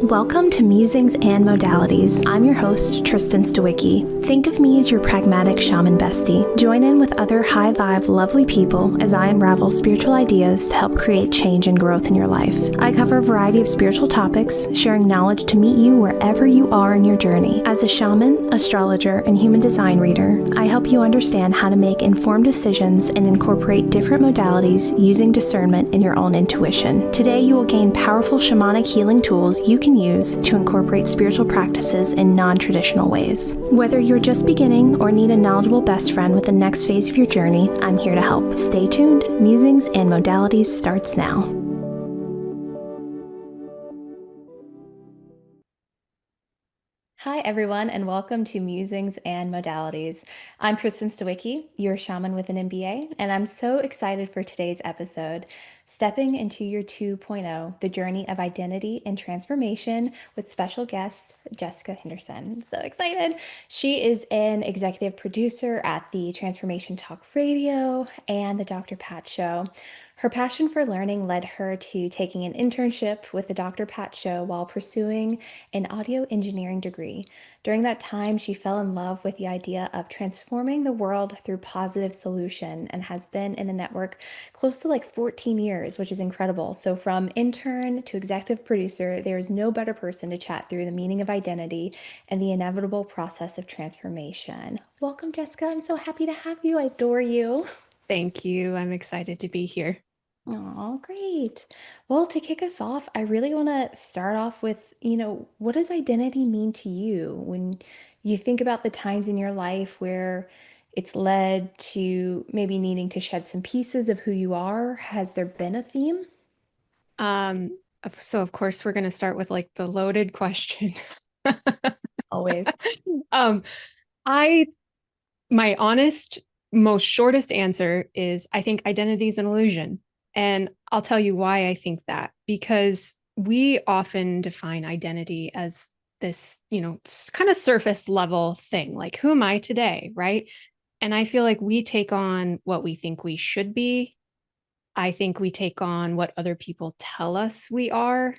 Welcome to Musings and Modalities. I'm your host, Tristen Stawicki. Think of me as your pragmatic shaman bestie. Join in with other high-vibe, lovely people as I unravel spiritual ideas to help create change and growth in your life. I cover a variety of spiritual topics, sharing knowledge to meet you wherever you are in your journey. As a shaman, astrologer, and human design reader, I help you understand how to make informed decisions and incorporate different modalities using discernment and your own intuition. Today, you will gain powerful shamanic healing tools you can use to incorporate spiritual practices in non-traditional ways. Whether you're just beginning or need a knowledgeable best friend with the next phase of your journey, I'm here to help. Stay tuned. Musings and Modalities starts now. Hi, everyone, and welcome to Musings and Modalities. I'm Tristen Stawicki, your shaman with an MBA, and I'm so excited for today's episode, Stepping into Your 2.0, the journey of identity and transformation with special guest Jesica Henderson. I'm so excited. She is an executive producer at the Transformation Talk Radio and the Dr. Pat Show. Her passion for learning led her to taking an internship with the Dr. Pat Show while pursuing an audio engineering degree. During that time, she fell in love with the idea of transforming the world through positive solution and has been in the network close to 14 years, which is incredible. So from intern to executive producer, there is no better person to chat through the meaning of identity and the inevitable process of transformation. Welcome, Jesica. I'm so happy to have you. I adore you. Thank you. I'm excited to be here. Oh, great. Well, to kick us off, I really want to start off with, what does identity mean to you when you think about the times in your life where it's led to maybe needing to shed some pieces of who you are? Has there been a theme? So of course we're going to start with the loaded question. Always. Um, I my honest, most shortest answer is I think identity is an illusion. And I'll tell you why I think that, because we often define identity as this, kind of surface level thing, like who am I today, right? And I feel like we take on what we think we should be. I think we take on what other people tell us we are.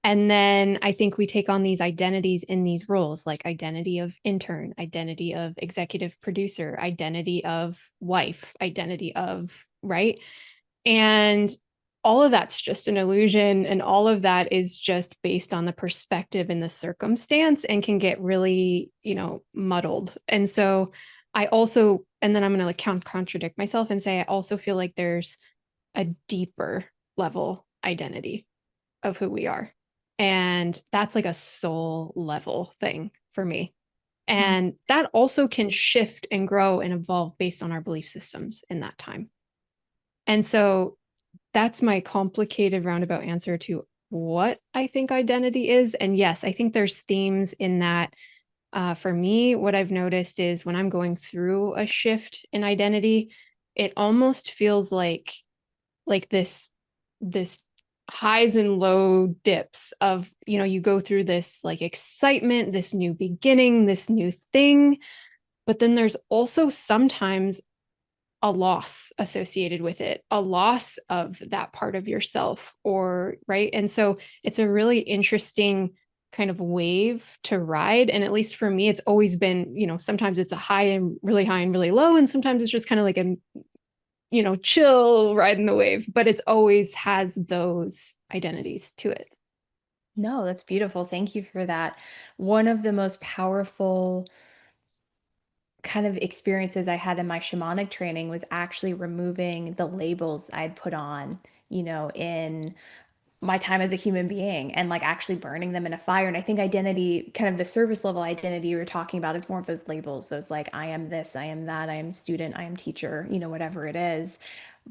And then I think we take on these identities in these roles, like identity of intern, identity of executive producer, identity of wife, identity of, right? And all of that's just an illusion. And all of that is just based on the perspective and the circumstance and can get really, muddled. And so and then I'm going to contradict myself and say, I also feel like there's a deeper level identity of who we are. And that's like a soul level thing for me. And that also can shift and grow and evolve based on our belief systems in that time. And so that's my complicated roundabout answer to what I think identity is. And yes, I think there's themes in that. For me, what I've noticed is when I'm going through a shift in identity, it almost feels like this highs and low dips of, you go through this excitement, this new beginning, this new thing, but then there's also sometimes a loss associated with it, a loss of that part of yourself, or right. And so it's a really interesting kind of wave to ride. And at least for me, it's always been, sometimes it's a high and really low. And sometimes it's just kind of like a chill riding the wave, but it's always has those identities to it. No, that's beautiful. Thank you for that. One of the most powerful kind of experiences I had in my shamanic training was actually removing the labels I'd put on, in my time as a human being and actually burning them in a fire. And I think identity, kind of the service level identity you were talking about, is more of those labels, those I am this, I am that, I am student, I am teacher, whatever it is.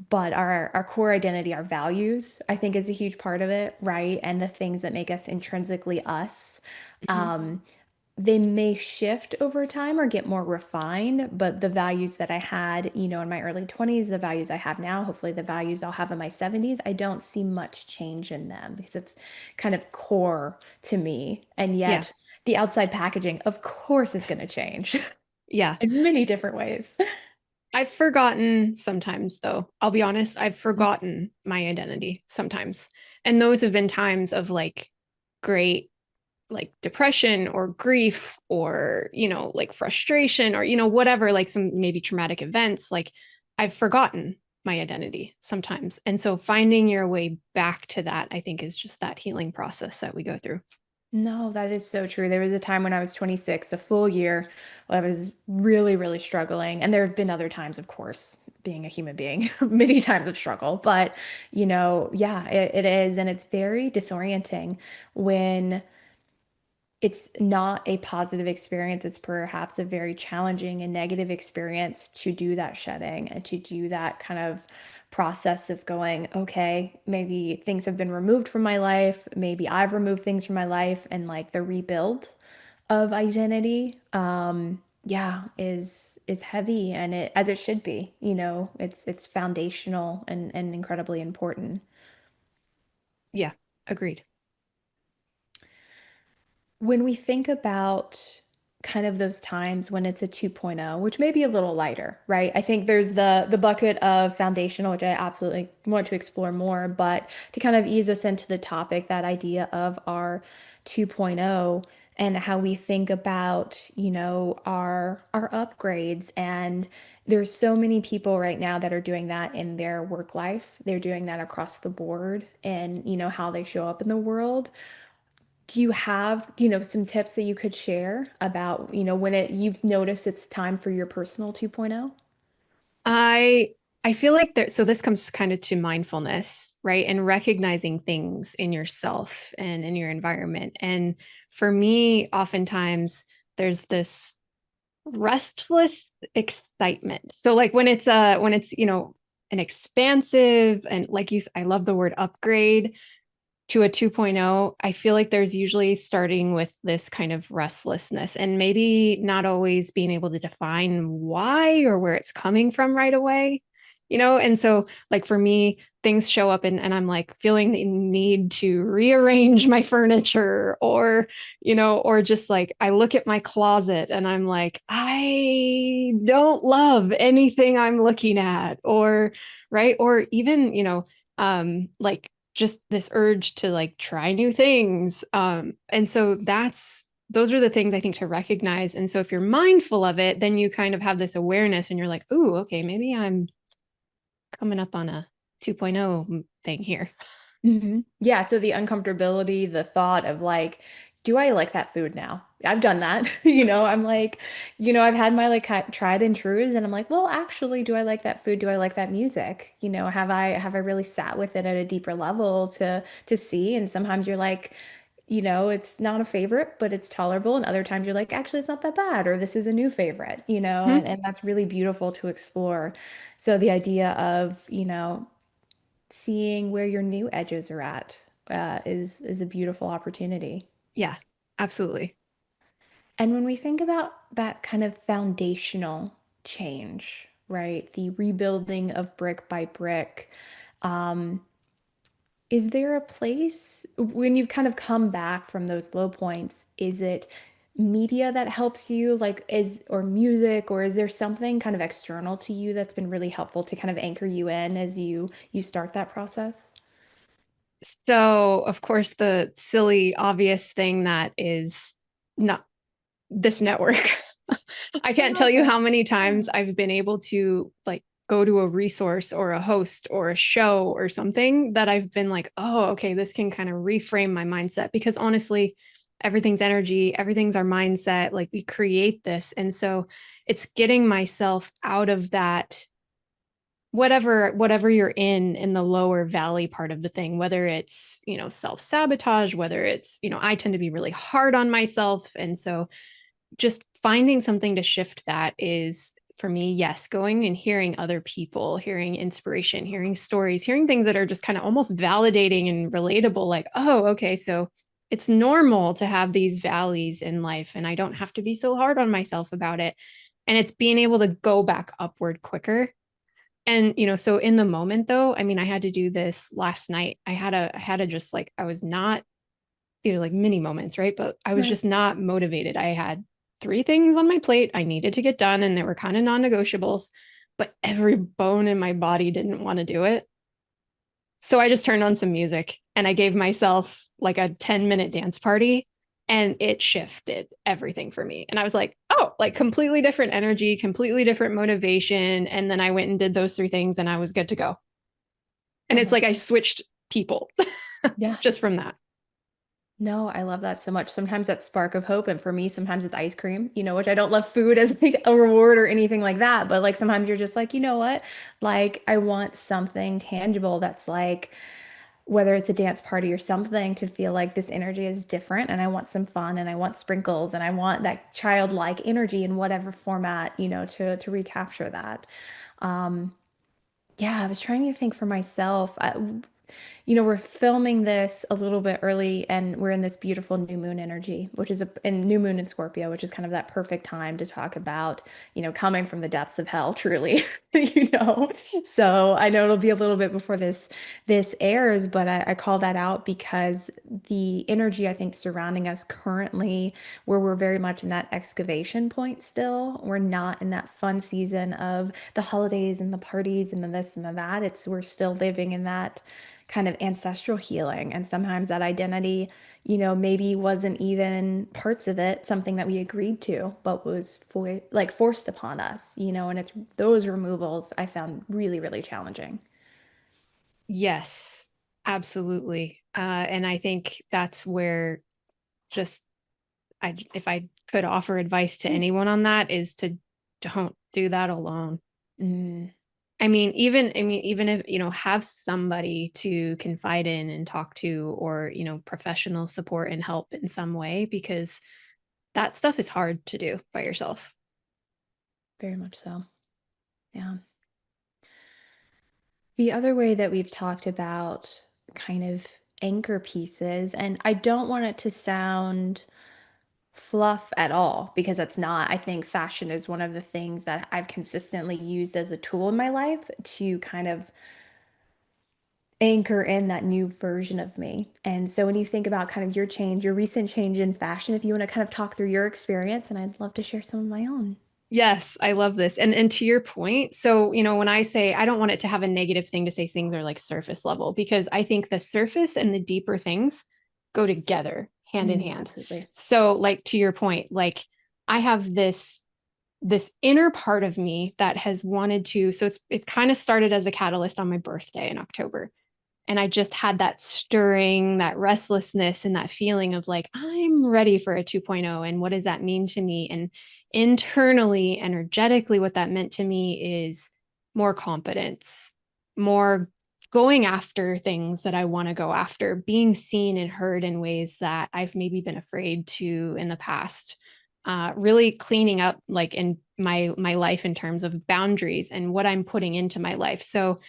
But our core identity, our values, I think is a huge part of it, right? And the things that make us intrinsically us. Mm-hmm. They may shift over time or get more refined, but the values that I had, in my early 20s, the values I have now, hopefully the values I'll have in my 70s, I don't see much change in them because it's kind of core to me. And Yeah. yet the outside packaging, of course, is going to change Yeah. in many different ways. I've forgotten sometimes, though. I'll be honest, I've forgotten my identity sometimes. And those have been times of great like depression or grief or, like frustration or, whatever, like some maybe traumatic events, like I've forgotten my identity sometimes. And so finding your way back to that, I think, is just that healing process that we go through. No, that is so true. There was a time when I was 26, a full year, I was really, really struggling. And there have been other times, of course, being a human being, many times of struggle. But, yeah, it is. And it's very disorienting when it's not a positive experience. It's perhaps a very challenging and negative experience to do that shedding and to do that kind of process of going, okay, maybe things have been removed from my life. Maybe I've removed things from my life, and like the rebuild of identity, yeah, is heavy, and it as it should be, it's foundational and incredibly important. Yeah, agreed. When we think about kind of those times when it's a 2.0, which may be a little lighter, right? I think there's the bucket of foundational, which I absolutely want to explore more, but to kind of ease us into the topic, that idea of our 2.0 and how we think about, our upgrades. And there's so many people right now that are doing that in their work life. They're doing that across the board and, how they show up in the world. Do you have, some tips that you could share about, when you've noticed it's time for your personal 2.0? I I feel like there, so this comes kind of to mindfulness, right? And recognizing things in yourself and in your environment. And for me, oftentimes there's this restless excitement. So like when it's, an expansive, and like I love the word upgrade to a 2.0, I feel like there's usually starting with this kind of restlessness and maybe not always being able to define why or where it's coming from right away. And so like for me, things show up and I'm like feeling the need to rearrange my furniture or just like I look at my closet and I'm like, I don't love anything I'm looking at, or right. Or even, like just this urge to like try new things. And so those are the things I think to recognize. And so if you're mindful of it, then you kind of have this awareness and you're like, oh, okay, maybe I'm coming up on a 2.0 thing here. Yeah, so the uncomfortability, the thought of like, do I like that food now? I've done that. I'm like, I've had my like tried and trues, and I'm like, well, actually, do I like that food? Do I like that music? Have I really sat with it at a deeper level to see? And sometimes you're like, it's not a favorite, but it's tolerable. And other times you're like, actually, it's not that bad, or this is a new favorite, Mhm. and that's really beautiful to explore. So the idea of, seeing where your new edges are at, is a beautiful opportunity. Yeah, absolutely. And when we think about that kind of foundational change, right, the rebuilding of brick by brick, um, is there a place when you've kind of come back from those low points? Is it media that helps you, like, or music, or is there something kind of external to you that's been really helpful to kind of anchor you in as you start that process? So, of course, the silly, obvious thing that is not this network. I can't tell you Okay. how many times I've been able to like go to a resource or a host or a show or something that I've been like, oh, okay, this can kind of reframe my mindset, because honestly, everything's energy, everything's our mindset. Like we create this. And so it's getting myself out of that whatever you're in the lower valley part of the thing, whether it's, self-sabotage, whether it's, I tend to be really hard on myself. And so just finding something to shift that is for me, yes, going and hearing other people, hearing inspiration, hearing stories, hearing things that are just kind of almost validating and relatable, like, oh, okay, so it's normal to have these valleys in life and I don't have to be so hard on myself about it. And it's being able to go back upward quicker. And, so in the moment though, I mean, I had to do this last night. I had a just like, I was not, like mini moments, right? But I was Right. just not motivated. I had three things on my plate I needed to get done, and they were kind of non negotiables, but every bone in my body didn't want to do it. So I just turned on some music and I gave myself like a 10-minute dance party. And it shifted everything for me. And I was like, oh, like completely different energy, completely different motivation. And then I went and did those three things and I was good to go. I And it's love like I that. switched people Yeah. just from that. No, I love that so much. Sometimes that's spark of hope, and for me, sometimes it's ice cream, which I don't love food as like a reward or anything like that. But like sometimes you're just like, you know what? Like I want something tangible that's like whether it's a dance party or something to feel like this energy is different and I want some fun and I want sprinkles and I want that childlike energy in whatever format, to recapture that. Um, yeah, I was trying to think for myself. We're filming this a little bit early and we're in this beautiful new moon energy, which is in new moon in Scorpio, which is kind of that perfect time to talk about, coming from the depths of hell, truly, you know. So I know it'll be a little bit before this airs, but I call that out because the energy I think surrounding us currently, where we're very much in that excavation point still, we're not in that fun season of the holidays and the parties and the this and the that. We're still living in that kind of ancestral healing. And sometimes that identity, maybe wasn't even parts of it, something that we agreed to, but was forced upon us, and it's those removals I found really, really challenging. Yes, absolutely. And I think that's where just if I could offer advice to Please. anyone on that is to don't do that alone. Mm, I mean, even if, have somebody to confide in and talk to, or, professional support and help in some way, because that stuff is hard to do by yourself. very much so. Yeah. The other way that we've talked about kind of anchor pieces, and I don't want it to sound fluff at all because it's not. I think fashion is one of the things that I've consistently used as a tool in my life to kind of anchor in that new version of me. And so when you think about kind of your change, your recent change in fashion, if you want to kind of talk through your experience, and I'd love to share some of my own. Yes, I love this. And to your point, so, when I say I don't want it to have a negative thing to say things are like surface level, because I think the surface and the deeper things go together hand in hand. Absolutely. So, like to your point, like I have this inner part of me that has wanted to, so it kind of started as a catalyst on my birthday in October. And I just had that stirring, that restlessness, and that feeling of like, I'm ready for a 2.0. And what does that mean to me? And internally, energetically, what that meant to me is more confidence, more going after things that I want to go after, being seen and heard in ways that I've maybe been afraid to in the past. Really cleaning up like in my life in terms of boundaries and what I'm putting into my life. So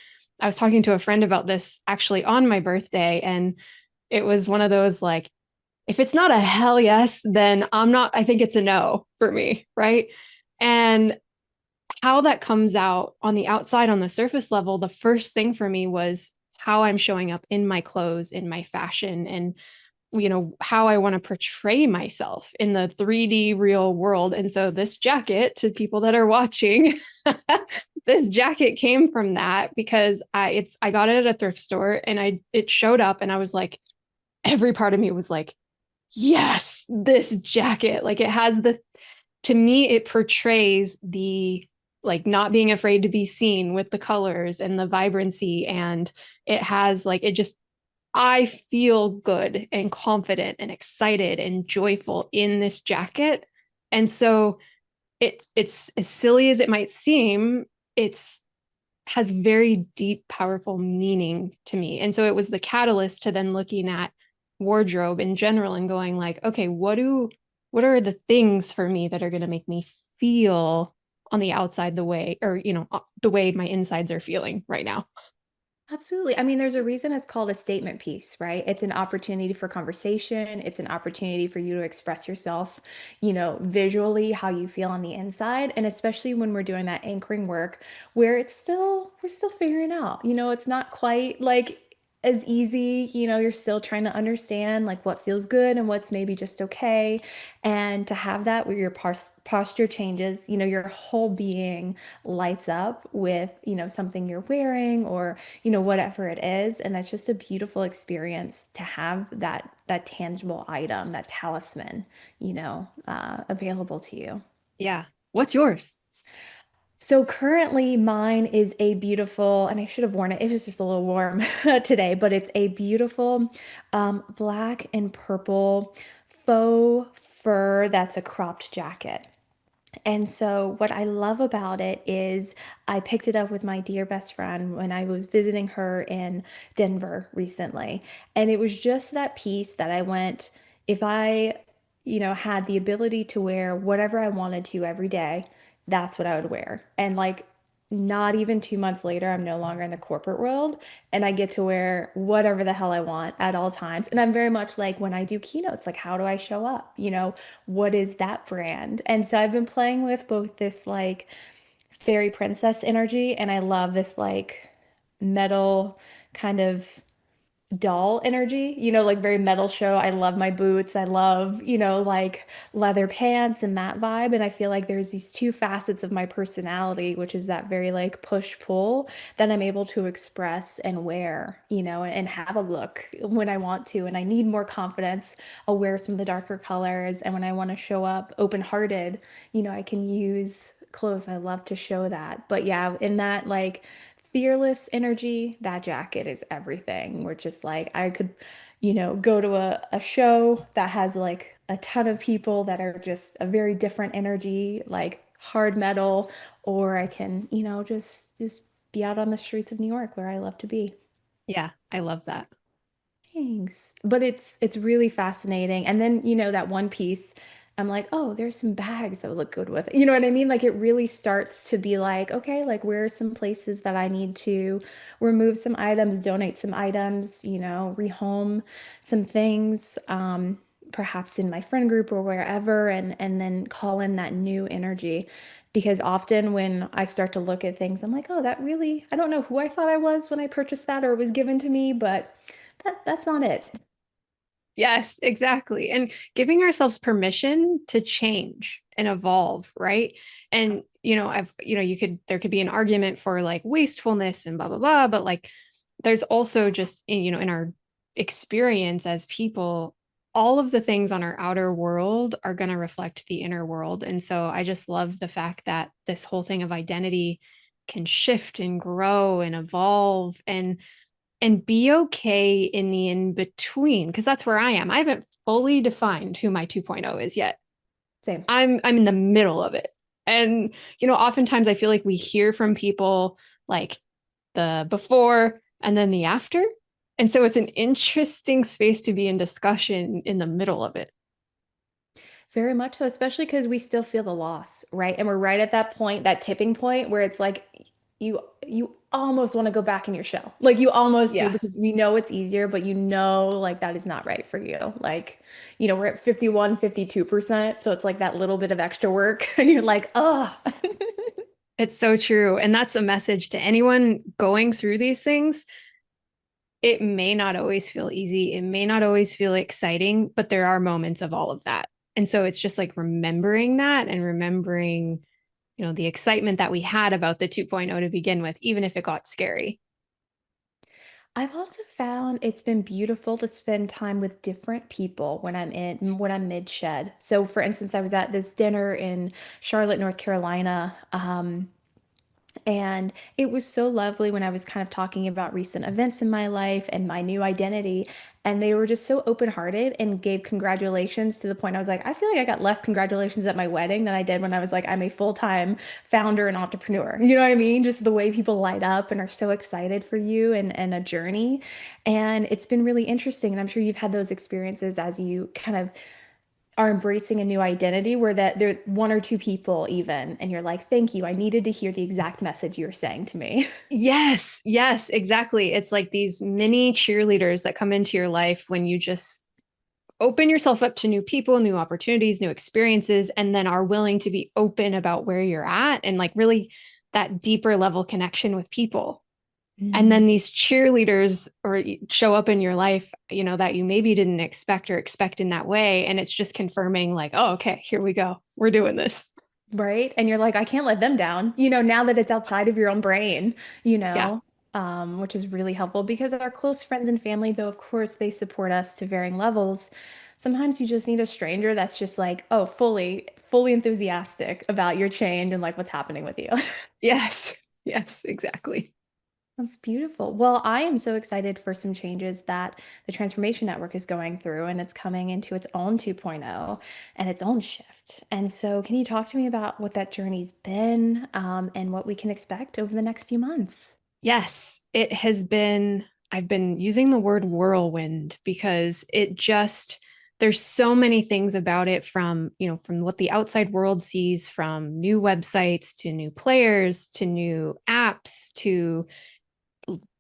I was talking to a friend about this actually on my birthday, and it was one of those like, if it's not a hell yes, then I think it's a no for me. Right. And how that comes out on the outside, on the surface level, the first thing for me was how I'm showing up in my clothes, in my fashion, and how I want to portray myself in the 3D real world. And so this jacket, to people that are watching, this jacket came from that because I got it at a thrift store, and it showed up, and I was like, every part of me was like, yes, this jacket. Like it has to me it portrays the like not being afraid to be seen with the colors and the vibrancy, and it has like, it just, I feel good and confident and excited and joyful in this jacket. And so it's as silly as it might seem, it's has very deep, powerful meaning to me. And so it was the catalyst to then looking at wardrobe in general and going like, okay, what are the things for me that are going to make me feel on the outside the way, or the way my insides are feeling right now. Absolutely. I mean, there's a reason it's called a statement piece, right? It's an opportunity for conversation. It's an opportunity for you to express yourself, visually how you feel on the inside. And especially when we're doing that anchoring work where we're still figuring out, it's not quite like as easy. You're still trying to understand like what feels good and what's maybe just okay. And to have that where your posture changes, your whole being lights up with, something you're wearing or, whatever it is. And that's just a beautiful experience to have that tangible item, that talisman, available to you. Yeah. What's yours? So currently mine is a beautiful, and I should have worn it. It was just a little warm today, but it's a beautiful black and purple faux fur that's a cropped jacket. And so, what I love about it is I picked it up with my dear best friend when I was visiting her in Denver recently. And it was just that piece that I went, if I, had the ability to wear whatever I wanted to every day, that's what I would wear. And like, not even 2 months later, I'm no longer in the corporate world and I get to wear whatever the hell I want at all times. And I'm very much like when I do keynotes, like, how do I show up? What is that brand? And so I've been playing with both this like fairy princess energy and I love this like metal kind of doll energy, like very metal show. I love my boots. I love, like leather pants and that vibe. And I feel like there's these two facets of my personality, which is that very like push pull that I'm able to express and wear, and have a look when I want to. And I need more confidence. I'll wear some of the darker colors. And when I want to show up open-hearted, I can use clothes. I love to show that. But yeah, in that like fearless energy, that jacket is everything. We're just like, I could, go to a show that has like a ton of people that are just a very different energy, like hard metal, or I can, just be out on the streets of New York where I love to be. Yeah, I love that. Thanks. But it's really fascinating. And then, that one piece, I'm like, oh, there's some bags that would look good with it. You know what I mean? Like it really starts to be like, okay, like where are some places that I need to remove some items, donate some items, rehome some things, perhaps in my friend group or wherever, and then call in that new energy. Because often when I start to look at things, I'm like, oh, that really, I don't know who I thought I was when I purchased that or it was given to me, but that's not it. Yes, exactly. And giving ourselves permission to change and evolve, right? And there could be an argument for like wastefulness and blah blah blah, but like there's also just in our experience as people, all of the things on our outer world are going to reflect the inner world. And so I just love the fact that this whole thing of identity can shift and grow and evolve and be okay in the in between, because that's where I am. I haven't fully defined who my 2.0 is yet. Same. I'm in the middle of it. And oftentimes I feel like we hear from people like the before and then the after. And so it's an interesting space to be in discussion in the middle of it. Very much so, especially because we still feel the loss, right? And we're right at that point, that tipping point where it's like you almost want to go back in your shell. Like you almost do Yeah. because we know it's easier, but like that is not right for you. Like, we're at 51, 52%. So it's like that little bit of extra work and you're like, oh. It's so true. And that's a message to anyone going through these things. It may not always feel easy. It may not always feel exciting, but there are moments of all of that. And so it's just like remembering that and remembering, the excitement that we had about the 2.0 to begin with, even if it got scary. I've also found it's been beautiful to spend time with different people when I'm mid-shed. So for instance, I was at this dinner in Charlotte, North Carolina, and it was so lovely when I was kind of talking about recent events in my life and my new identity. And they were just so open-hearted and gave congratulations to the point I was like, I feel like I got less congratulations at my wedding than I did when I was like, I'm a full-time founder and entrepreneur. You know what I mean? Just the way people light up and are so excited for you and a journey. And it's been really interesting. And I'm sure you've had those experiences as you kind of are embracing a new identity where that there one or two people even and you're like thank you I needed to hear the exact message you're saying to me. Yes, yes, exactly. It's like these mini cheerleaders that come into your life when you just open yourself up to new people, new opportunities, new experiences, and then are willing to be open about where you're at and like really that deeper level connection with people. And Mm. then these cheerleaders or show up in your life, that you maybe didn't expect or expect in that way. And it's just confirming, like, oh, okay, here we go. We're doing this. Right? And you're like, I can't let them down, now that it's outside of your own brain, Yeah. which is really helpful because our close friends and family, though, of course, they support us to varying levels. Sometimes you just need a stranger that's just like, oh, fully enthusiastic about your change and like what's happening with you. Yes. Yes, exactly. That's beautiful. Well, I am so excited for some changes that the Transformation Network is going through, and it's coming into its own 2.0 and its own shift. And so, can you talk to me about what that journey's been, and what we can expect over the next few months? Yes, it has been. I've been using the word whirlwind because there's so many things about it from what the outside world sees, from new websites to new players to new apps to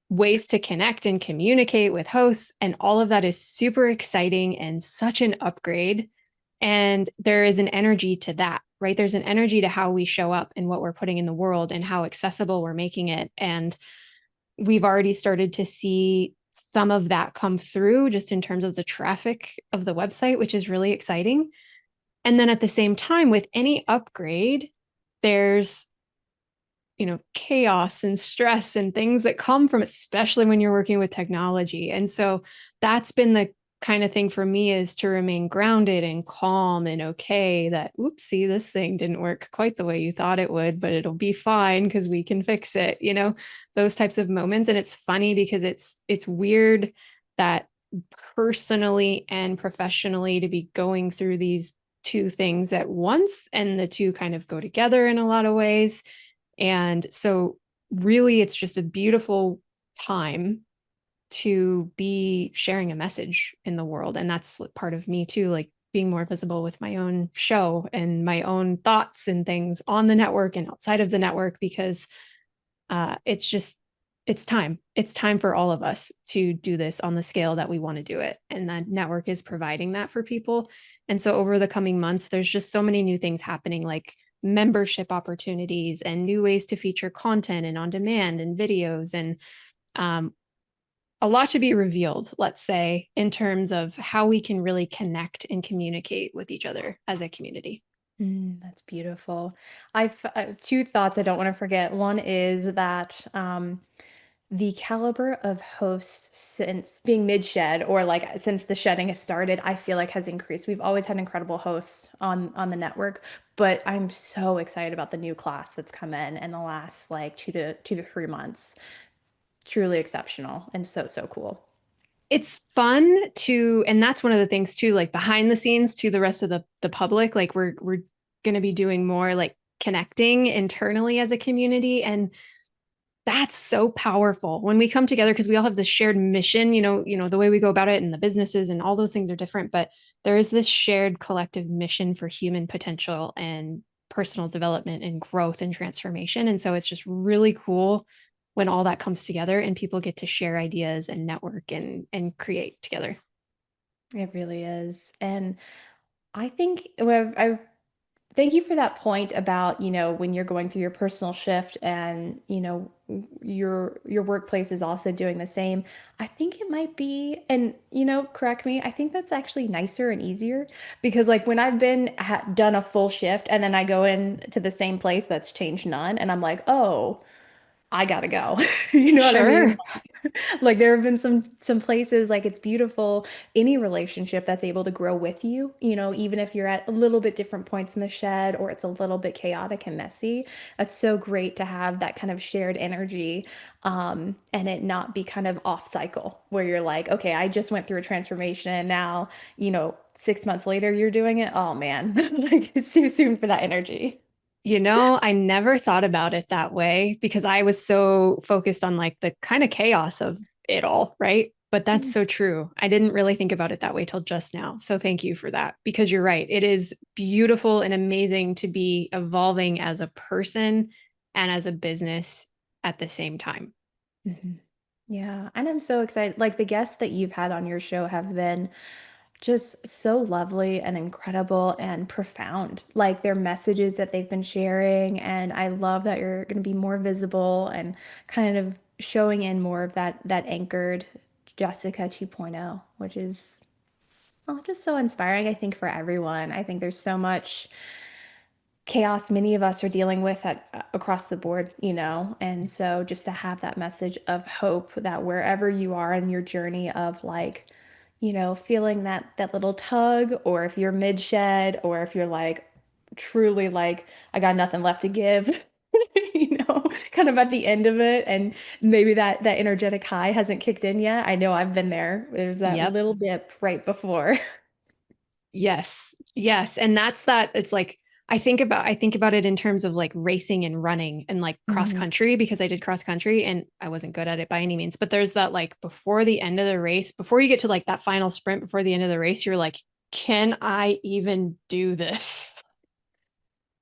ways to connect and communicate with hosts. And all of that is super exciting and such an upgrade. And there is an energy to that, right? There's an energy to how we show up and what we're putting in the world and how accessible we're making it. And we've already started to see some of that come through just in terms of the traffic of the website, which is really exciting. And then at the same time, with any upgrade, there's chaos and stress and things that come from, especially when you're working with technology. And so that's been the kind of thing for me, is to remain grounded and calm and okay that, oopsie, this thing didn't work quite the way you thought it would, but it'll be fine because we can fix it, those types of moments. And it's funny because it's weird that personally and professionally to be going through these two things at once, and the two kind of go together in a lot of ways. And so, really, it's just a beautiful time to be sharing a message in the world. And that's part of me too, like being more visible with my own show and my own thoughts and things on the network and outside of the network, because it's just, it's time. It's time for all of us to do this on the scale that we want to do it. And that network is providing that for people. And so over the coming months, there's just so many new things happening, like membership opportunities and new ways to feature content and on demand and videos, and um, a lot to be revealed, let's say, in terms of how we can really connect and communicate with each other as a community. That's beautiful. Two thoughts I don't want to forget. One is that the caliber of hosts since being mid-shed, or like since the shedding has started, I feel like has increased. We've always had incredible hosts on the network, but I'm so excited about the new class that's come in the last like 2 to 3 months. Truly exceptional and so cool. It's fun to, and that's one of the things too, like behind the scenes to the rest of the public, like we're going to be doing more like connecting internally as a community. And that's so powerful when we come together, because we all have this shared mission. The way we go about it and the businesses and all those things are different, but there is this shared collective mission for human potential and personal development and growth and transformation. And so it's just really cool when all that comes together and people get to share ideas and network and create together. It really is. And I think I thank you for that point about, when you're going through your personal shift and, your workplace is also doing the same. I think it might be, and, correct me, I think that's actually nicer and easier because like when I've been done a full shift and then I go in to the same place that's changed none and I'm like, "Oh, I gotta go." You know what I mean? Sure. Like there have been some places like it's beautiful any relationship that's able to grow with you, even if you're at a little bit different points in the shed or it's a little bit chaotic and messy. That's so great to have that kind of shared energy, and it not be kind of off cycle where you're like, okay, I just went through a transformation and now, 6 months later you're doing it. Oh man, like it's too soon for that energy. I never thought about it that way because I was so focused on like the kind of chaos of it all, right? But that's so true. I didn't really think about it that way till just now. So thank you for that, because you're right. It is beautiful and amazing to be evolving as a person and as a business at the same time. Mhm. Yeah, and I'm so excited. Like the guests that you've had on your show have been just so lovely and incredible and profound. Like their messages that they've been sharing, and I love that you're going to be more visible and kind of showing in more of that anchored Jessica 2.0, which is just so inspiring, I think, for everyone. I think there's so much chaos many of us are dealing with across the board, and so just to have that message of hope that wherever you are in your journey of like, feeling that little tug, or if you're mid shed, or if you're like truly like I got nothing left to give, kind of at the end of it, and maybe that energetic high hasn't kicked in yet. I know I've been there. There's that Yep. little dip right before. Yes. Yes. And that's that. It's like, I think about it in terms of like racing and running and like cross Mhm. country, because I did cross country and I wasn't good at it by any means. But there's that like before the end of the race, before you get to like that final sprint before the end of the race, you're like, can I even do this?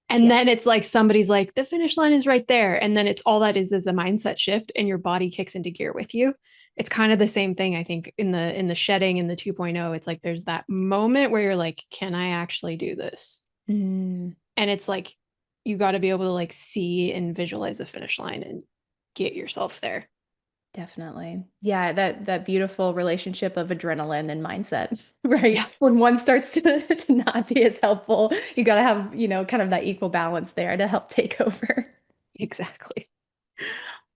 And Yeah. then it's like somebody's like, the finish line is right there. And then it's all that is a mindset shift and your body kicks into gear with you. It's kind of the same thing, I think, in the shedding in the 2.0. It's like there's that moment where you're like, can I actually do this? Mm. And it's like you got to be able to like see and visualize the finish line and get yourself there. Definitely. Yeah, that beautiful relationship of adrenaline and mindset, right? Yeah, When one starts to not be as helpful, you got to have, kind of that equal balance there to help take over. exactly.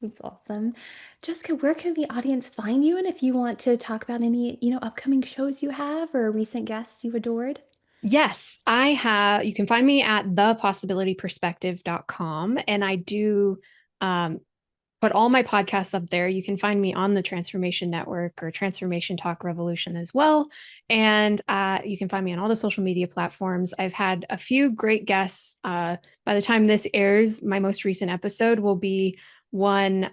That's awesome. Jessica, where can the audience find you? And if you want to talk about any, upcoming shows you have or recent guests you've adored. Yes, I have. You can find me at thepossibilityperspective.com. And I do um, put all my podcasts up there. You can find me on the Transformation Network or Transformation Talk Revolution as well. And you can find me on all the social media platforms. I've had a few great guests. By the time this airs, my most recent episode will be one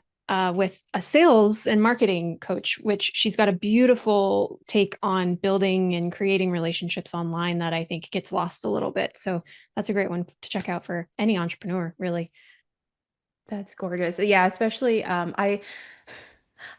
with a sales and marketing coach, which she's got a beautiful take on building and creating relationships online that I think gets lost a little bit. So that's a great one to check out for any entrepreneur, really. That's gorgeous. Yeah, especially I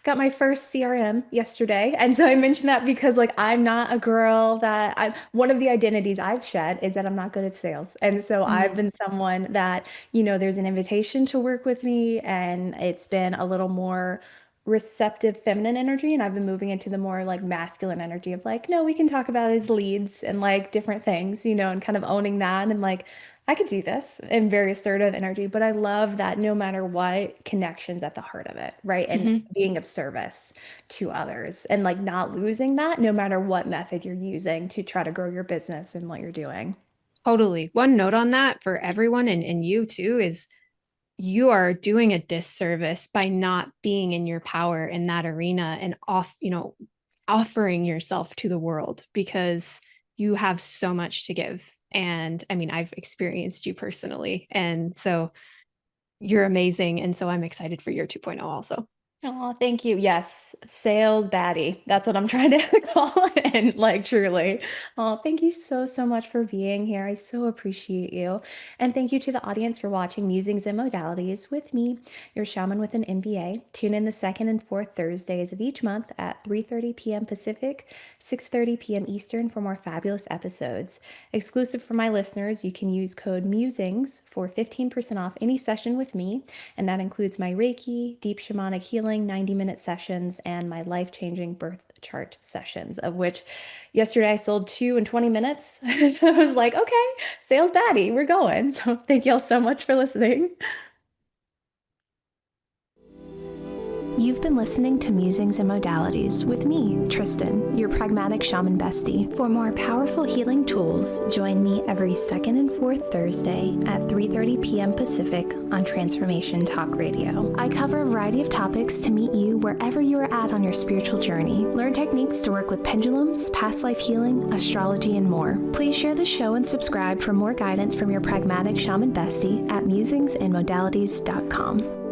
got my first CRM yesterday. And so I mentioned that because like I'm not a girl that I one of the identities I've shed is that I'm not good at sales. And so I've Mm. been someone that, there's an invitation to work with me and it's been a little more receptive feminine energy, and I've been moving into the more like masculine energy of like, no, we can talk about his leads and like different things, and kind of owning that and like I could do this in very assertive energy, but I love that no matter what, connections at the heart of it, right? And Mhm. being of service to others and like not losing that no matter what method you're using to try to grow your business and what you're doing. Totally. One note on that for everyone and you too is you are doing a disservice by not being in your power in that arena and offering yourself to the world because you have so much to give. And I mean, I've experienced you personally. And so you're amazing. And so I'm excited for your 2.0 also. Oh, thank you. Yes, sales baddie. That's what I'm trying to call it. Like, truly. Oh, thank you so, so much for being here. I so appreciate you. And thank you to the audience for watching Musings and Modalities with me, your shaman with an MBA. Tune in the second and fourth Thursdays of each month at 3:30 p.m. Pacific, 6:30 p.m. Eastern for more fabulous episodes. Exclusive for my listeners, you can use code MUSINGS for 15% off any session with me, and that includes my Reiki, deep shamanic healing 90-minute sessions, and my life-changing birth chart sessions, of which yesterday I sold two in 20 minutes. So I was like, okay, sales baddie, we're going. So thank y'all so much for listening. You've been listening to Musings and Modalities with me, Tristen, your pragmatic shaman bestie. For more powerful healing tools, join me every second and fourth Thursday at 3:30 p.m. Pacific on Transformation Talk Radio. I cover a variety of topics to meet you wherever you are at on your spiritual journey. Learn techniques to work with pendulums, past life healing, astrology, and more. Please share the show and subscribe for more guidance from your pragmatic shaman bestie at musingsandmodalities.com.